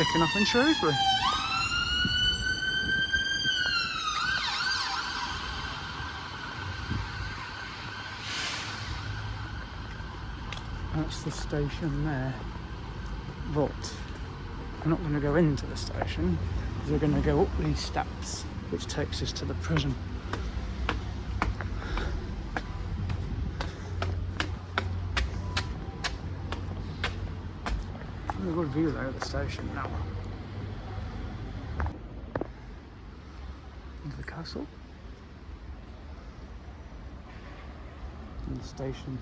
kicking off in Shrewsbury. That's the station there, but we're not going to go into the station because we're going to go up these steps, which takes us to the prison. A good view there of the station now. There's the castle and the station.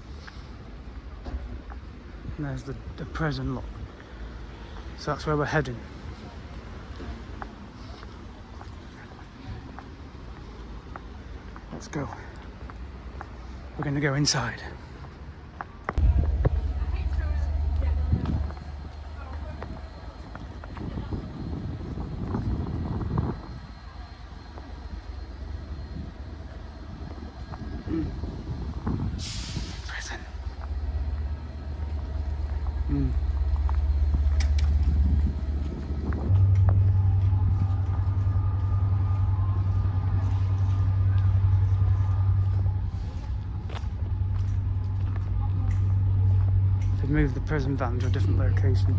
And there's the prison, look. So that's where we're heading. Let's go. We're going to go inside. Prison. They've moved the prison van to a different location.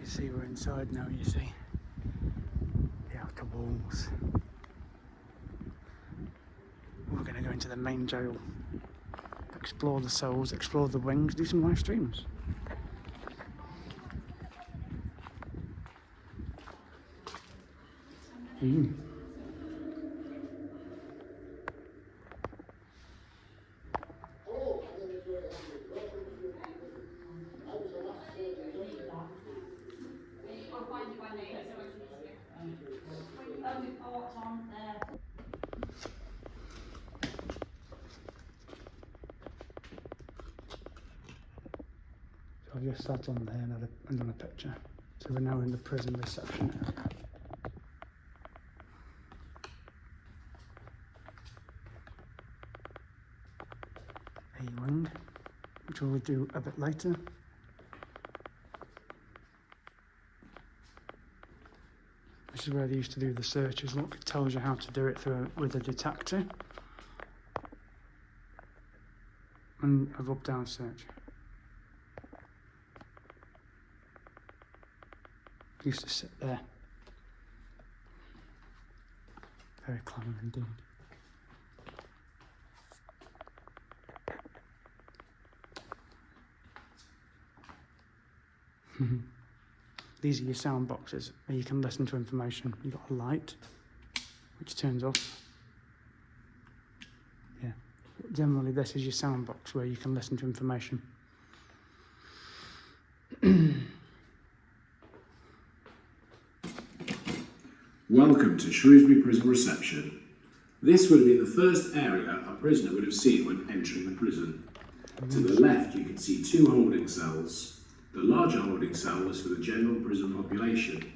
See, we're inside now, you see the outer walls. We're going to go into the main jail, explore the cells, explore the wings, do some live streams. So I've just sat on there and done a picture. So we're now in the prison reception area. A wing, which we'll do a bit later. This is where they used to do the searches. Look, it tells you how to do it with a detector. And a up-down search. I used to sit there. Very clever indeed. These are your sound boxes where you can listen to information. You've got a light, which turns off. Yeah. Generally, this is your sound box where you can listen to information. Welcome to Shrewsbury Prison Reception. This would have been the first area a prisoner would have seen when entering the prison. To the left, you can see two holding cells. The larger holding cell was for the general prison population.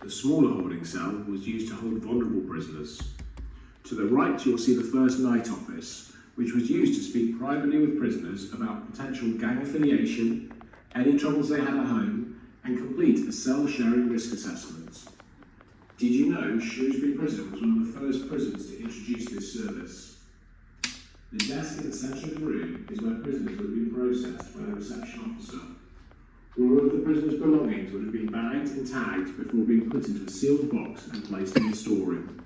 The smaller holding cell was used to hold vulnerable prisoners. To the right, you'll see the first night office, which was used to speak privately with prisoners about potential gang affiliation, any troubles they had at home, and complete a cell sharing risk assessment. Did you know Shrewsbury Prison was one of the first prisons to introduce this service? The desk in the centre of the room is where prisoners would have been processed by the reception officer. All of the prisoners' belongings would have been bagged and tagged before being put into a sealed box and placed in the storeroom.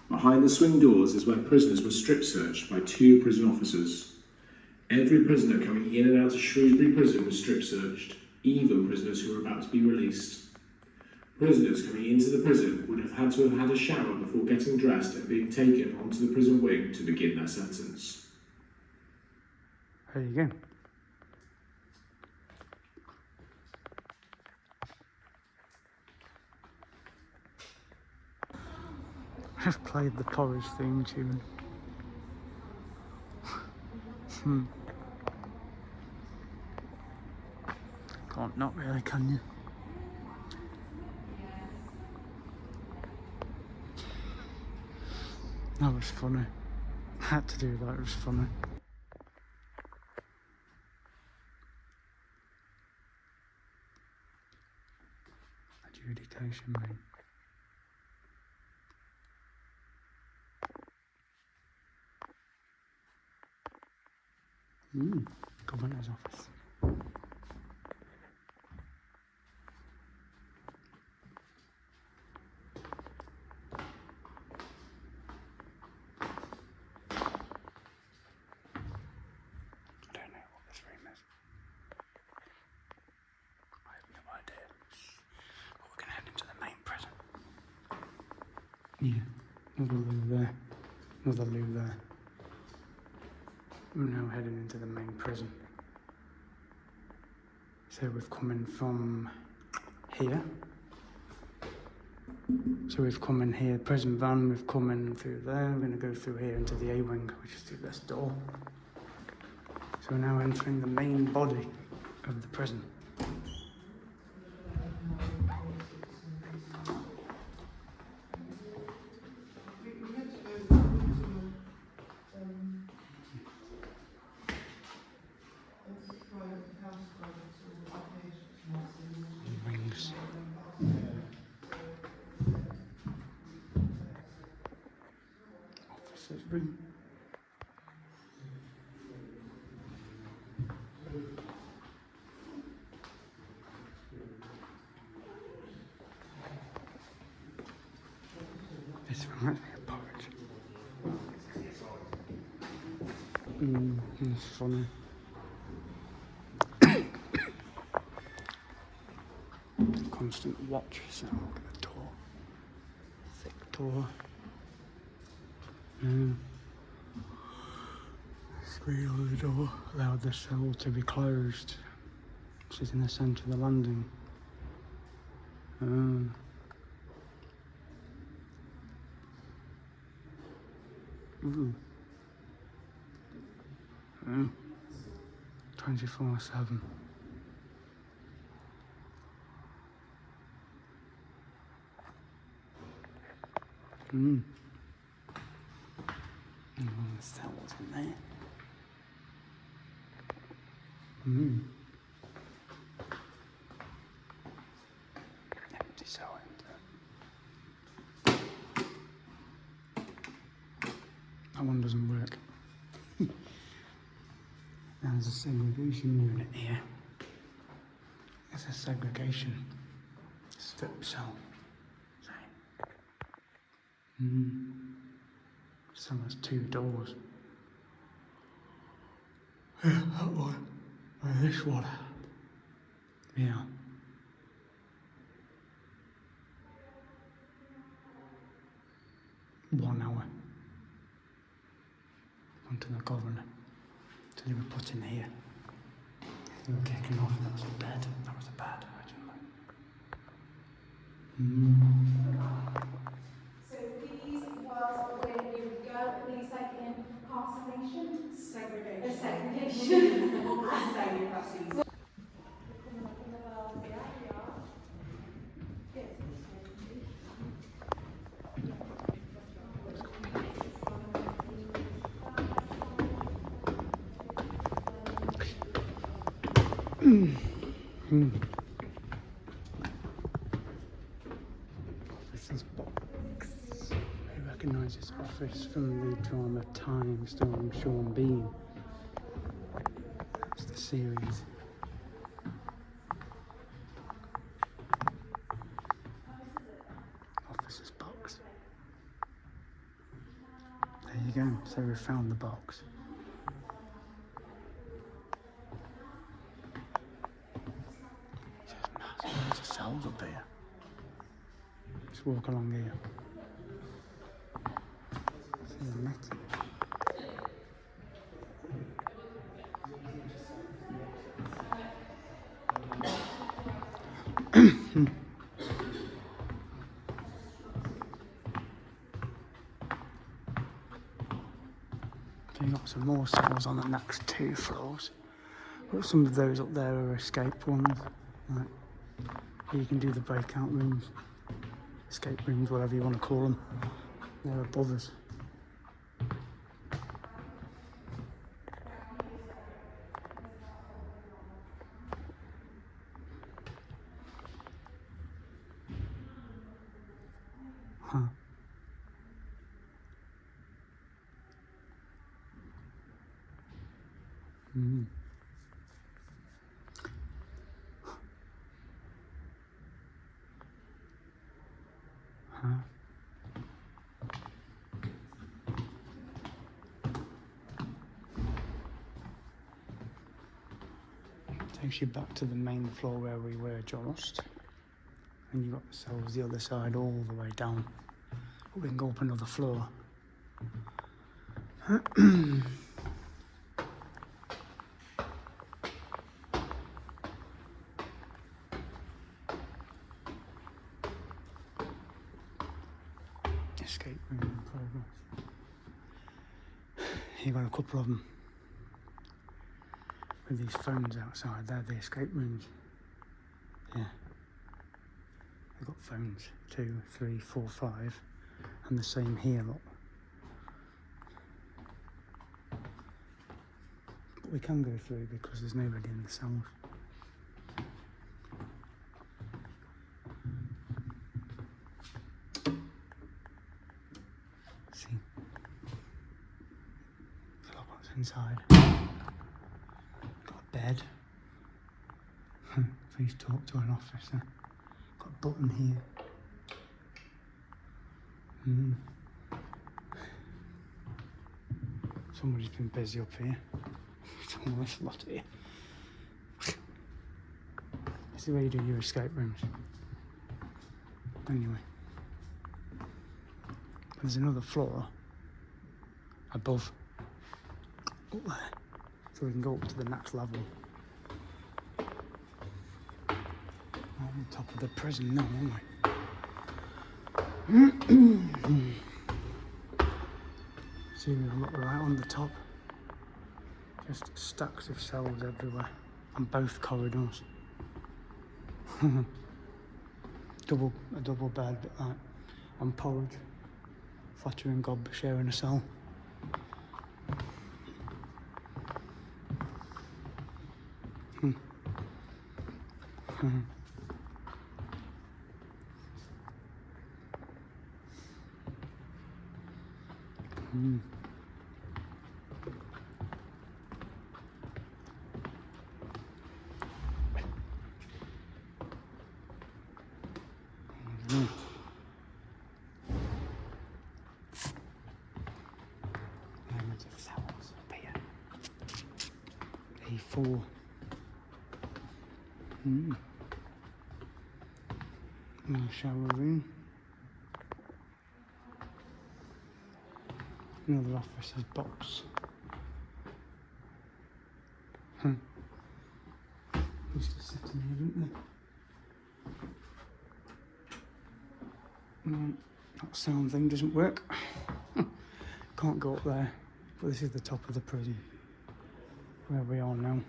Behind the swing doors is where prisoners were strip searched by two prison officers. Every prisoner coming in and out of Shrewsbury Prison was strip searched, even prisoners who were about to be released. Prisoners coming into the prison would have to have had a shower before getting dressed and being taken onto the prison wing to begin their sentence. There you go. I've played the Porridge theme tune. Can't not really, can you? That was funny. I had to do that, it was funny. Adjudication ring. Governor's office. I don't know what this room is. I have no idea. But we're going to head into the main prison. Yeah, another loo there. Another loo there. We're now heading into the main prison. So we've come in from here. So we've come in here, prison van, we've come in through there. We're going to go through here into the A-wing, which is through this door. So we're now entering the main body of the prison. Wings. Officer's room. This reminds me of porridge. That's funny. Constant watch, so look at the door. Thick door. Screen on the door allowed the cell to be closed. She's in the centre of the landing. Ooh. 24/7. The cells in there. Empty cell in there. That one doesn't work. There's a segregation unit here. It's a segregation strip cell. So there's 2 doors. Yeah, that one. And this one. Yeah. One hour. Onto the governor. So they were put in here. They were kicking off, and that was a bed. That was a bed originally. So these was where you would go and these like incarceration? Segregation. Segregation. Or custody, that's easy. This is Box. Who recognises office from the drama Time, starring Sean Bean. It's the series. Officer's box. There you go. So we found the box. Loads of cells up here. Just walk along here. See the net. So you got some more cells on the next 2 floors. But some of those up there are escape ones. Right. Here you can do the breakout rooms, escape rooms, whatever you want to call them. They're above us. Huh. Mm. Huh. Takes you back to the main floor where we were just. And you've got the cells the other side all the way down. But we can go up another floor. Escape room in progress. You've got a couple of them with these phones outside. They're the escape rooms. Yeah. They've got phones. 2, 3, 4, 5. And the same here, look. But we can go through because there's nobody in the cells. See? Look what's inside. Got a bed. Please talk to an officer. Got a button here. Somebody's been busy up here. There's a lot here. This is where you do your escape rooms. Anyway. There's another floor above. Up there. So we can go up to the next level. On top of the prison now, aren't we? See, we look right on the top. Just stacks of cells everywhere on both corridors. A double bed, bit like on Porridge. Fletcher and Gob sharing a cell. Moments of cells up here. A4. Another shower room. Another officer's box. Used to sit in here, didn't they? That sound thing doesn't work. Can't go up there. But this is the top of the prison. Where we are now.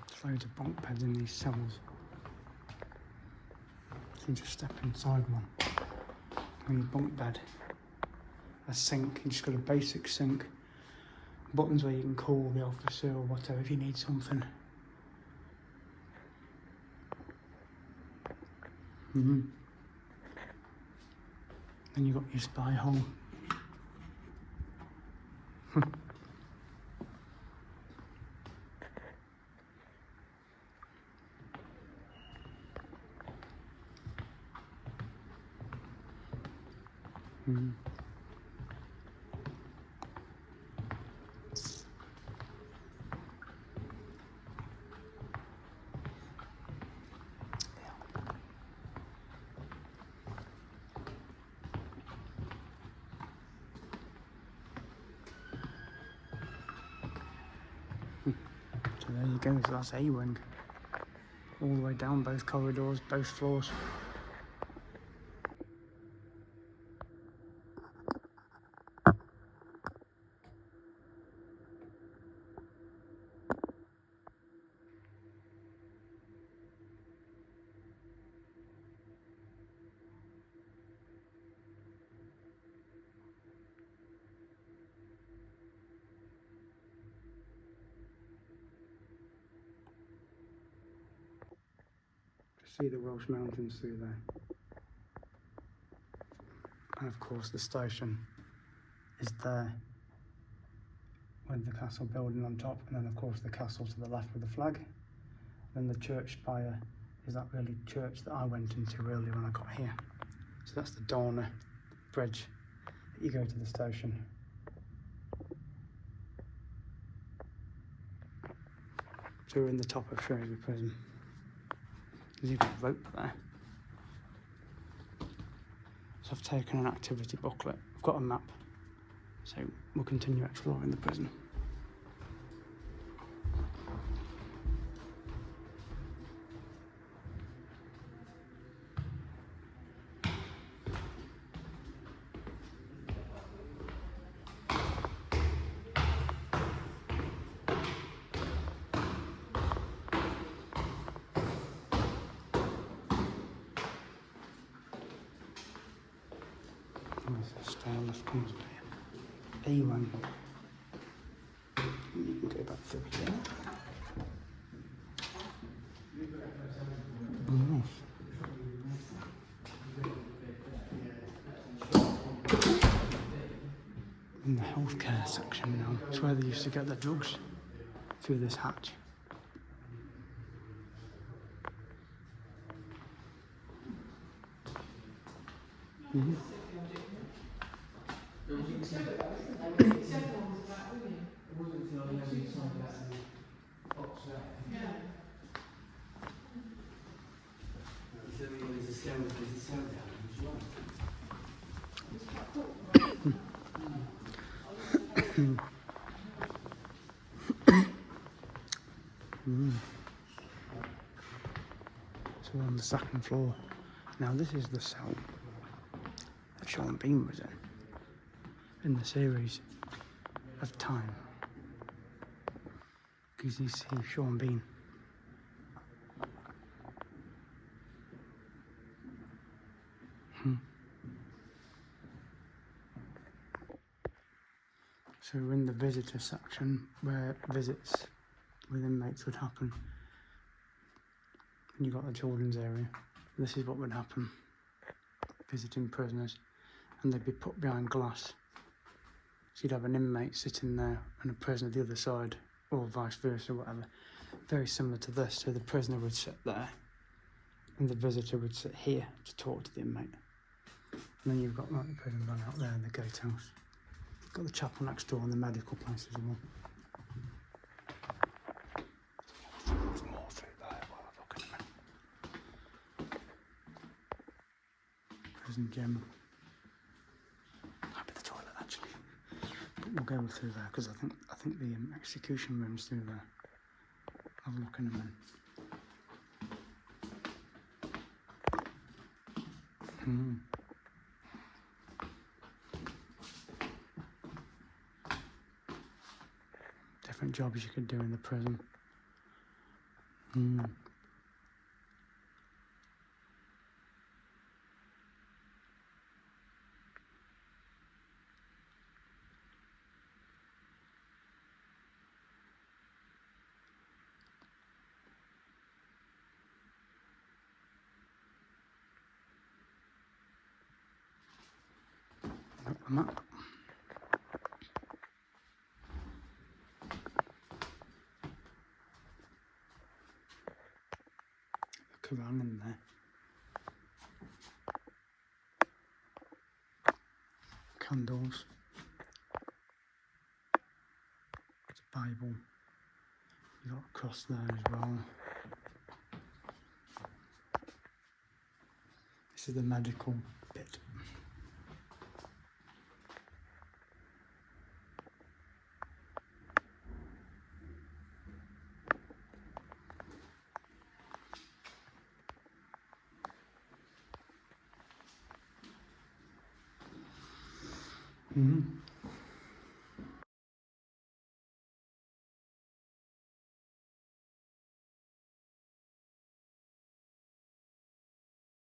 There's loads of bunk beds in these cells. So you just step inside one. On your bunk bed. A sink, you just got a basic sink. Buttons where you can call the officer or whatever if you need something. Then you got your spy hole. So there you go, so that's A-wing. All the way down both corridors, both floors. see the Welsh mountains through there. And of course the station is there with the castle building on top, and then of course the castle to the left with the flag. Then the church spire is that really church that I went into earlier when I got here. So that's the Dorner bridge that you go to the station. So we're in the top of Shrewsbury Prison. There's even a rope there. So I've taken an activity booklet. I've got a map. So we'll continue exploring the prison. There's a stair lift comes up here. A1. You can go back through here. Oh. In the healthcare section now. It's where they used to get the drugs, through this hatch. Mm-hmm. So we're on the second floor. Now this is the cell that Sean Bean was in the series of Time. Because you see Sean Bean. So we're in the visitor section where visits with inmates would happen. And you've got the children's area. This is what would happen. Visiting prisoners. And they'd be put behind glass. So you'd have an inmate sitting there and a prisoner the other side, or vice versa, whatever. Very similar to this. So the prisoner would sit there and the visitor would sit here to talk to the inmate. And then you've got like the prison van out there in the gatehouse. You've got the chapel next door and the medical place as well. There's more through there while I'm looking at it. Prison gym. Might be the toilet actually. But we'll go through there because I think the execution room's through there. Have a look in a minute. Different jobs you could do in the prison. Got the map. Look around in there. Candles. It's a Bible. You got a cross there as well. This is the medical bit.